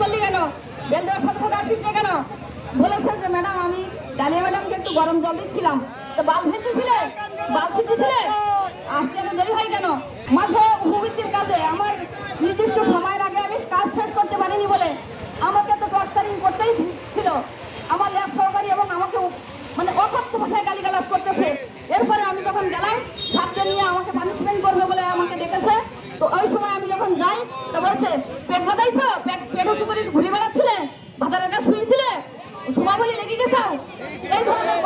করলি কেন? বেল দেওয়ার সাথে সাথে আসিস না কেন? বলেছে যে ম্যাডাম আমি ডালিয়া ম্যাডামকে একটু গরম জল দিচ্ছিলাম, তো বাল ভেজেছিলে, বাল ছিটেছিলে, আসতে এত দেরি হয় কেন? মাঝে উপবৃত্তির কাজে আমার নির্দিষ্ট সময়ের আগে আমি কাজ শেষ করতে পারিনি বলে আমাকে তো টর্চারিং করতেই ছিল। আমার ল্যাব সহকারী এবং আমাকে মানে অকথ্য ভাষায় গালিগালাজ করতেছে। এরপরে আমি যখন গেলাম ছাত্রে নিয়ে আমাকে পানিশমেন্ট করবে বলে আমাকে ডেকেছে। তো ওই সময় আমি যখন যাই তো বলছে পেট বাঁধাইছো, পেট উঁচু করে ঘুরে বেড়াচ্ছিলে, ভাতারের কাছে শুয়েছিলে, সুমা বলি লেগে গেছাও, এই ধরনের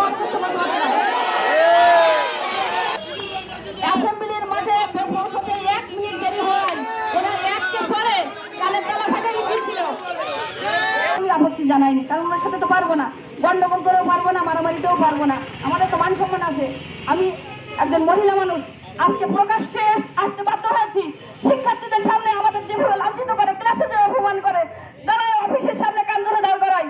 অ্যাসেম্বলির মাঠে পৌঁছতে 1 মিনিট দেরি হয়, ওরা এককে পরে কানের তালা ফাটাই দিয়েছিল। আমি আপত্তি জানাইনি, কারণ ওনার সাথে তো পারবো না, গন্ডগোল করেও পারবো না, মারামারিতেও পারবো না, আমাদের তো মান সম্মান আছে। আমি একজন মহিলা মানুষ, আজকে প্রকাশ্যে আসতে বাধ্য হয়েছি। শিক্ষার্থীদের সামনে আমাদের যেভাবে লাঞ্ছিত করে, ক্লাসে যে অপমান করে, তারা অফিসের সামনে কান ধরে দাঁড় করায়।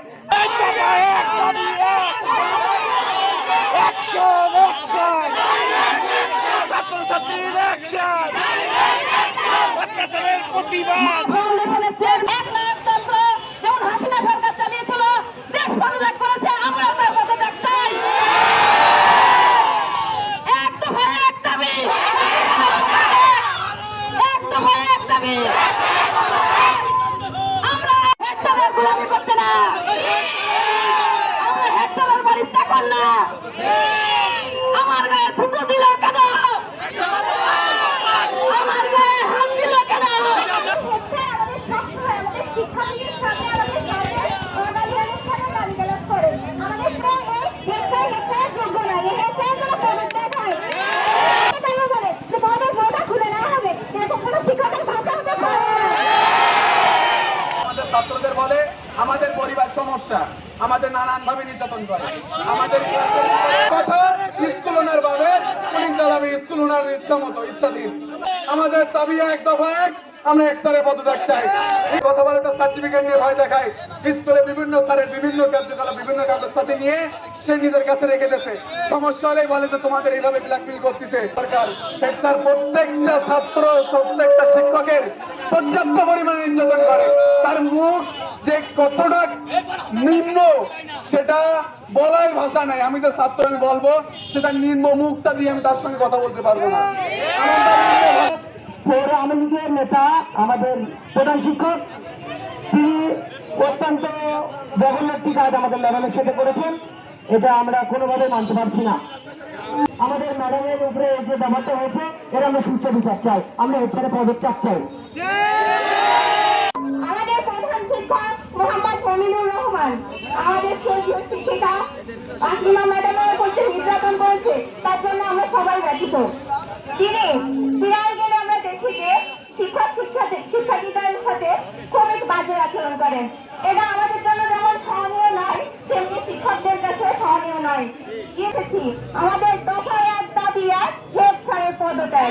যেমন হাসিনা সরকার চালিয়েছিল, দেশ পদত্যাগ করেছে, আমরা তার পদত্যাগ চাই। এক দফায় এক দাবি, এক দফায় এক দাবি। আমরা হেডস্যারের গোলামি করতে না, আমরা হেডস্যারের বাড়ির চাকর না। আমার গায়ে থুতো দিল কেন? আমার গায়ে হাত দিল কেন? আমাদের সবসময় আমাদের শিক্ষার্থীদের সামনে আমাদের গালিগালাজ করে, আমাদের যোগ্য নয়, কোনো পদত্যাগ হয় বলে যে পদের বোটা খুলে নেওয়া হবে, এরকম কোনো শিক্ষকের ভাষা হতে পারে না। আমাদের ছাত্রদের বলে আমাদের পরিবার সমস্যা, আমাদের নানানভাবে নির্যাতন করে, আমাদের কথা স্কুল ওনার ভাবে পুলিশ চালাবে, স্কুল ওনার ইচ্ছা মতো ইচ্ছাধীন। আমাদের দাবি এক দফা এক, আমরা এক স্যারের পদত্যাগ চাই। এই কথা বলে একটা সার্টিফিকেট নিয়ে ভয় দেখায়, স্কুলে বিভিন্ন স্যারের বিভিন্ন কার্যকলাপ বিভিন্ন কাগজপাতি নিয়ে সে নিজের কাছে রেখে দিয়েছে। সমস্যা হলেই বলে যে তোমাদের এইভাবে ব্ল্যাকমেইল করতেছে সরকার। স্যার প্রত্যেকটা ছাত্র প্রত্যেকটা শিক্ষকের পর্যাপ্ত পরিমাণে নির্যাতন করে, তার মুখ যে কতটা নিম্ন সেটা বলার ভাষা নাই। আমি যে ছাত্র আমি বলবো সেটা নিম্ন, মুখটা দিয়ে আমি তার সঙ্গে কথা বলতে পারবো না। পৌর আওয়ামী লীগের নেতা আমাদের প্রধান শিক্ষক, তিনি অত্যন্ত জঘন্য একটি কাজ আমাদের লেভেলের সাথে করেছেন, এটা আমরা কোনোভাবে মানতে পারছি না। আমাদের ম্যাডামের উপরে যে ব্যাপারটা হয়েছে এটা আমরা সুস্থ বিচার চাই, আমরা এর ছাড়া পদত্যাগ চাই। আমাদের প্রধান শিক্ষক মোহাম্মদ মমিনুর রহমান, আমাদের শ্রদ্ধেয় শিক্ষিকা ফাতিমা ম্যাডামের উপর যে নির্যাতন করেছে তার জন্য আমরা সবাই ব্যথিত। তিনি ফিরায় গেলে আমরা দেখি যে শিক্ষার্থীদের সাথে খুবই বাজে আচরণ করেন। এটা আমাদের জন্য যেমন সহনীয় নয়, তেমনি শিক্ষকদের কাছে সহনীয় নয়। এসেছি আমাদের দফায় এক দাবি এক, হেড স্যারের পদত্যাগ।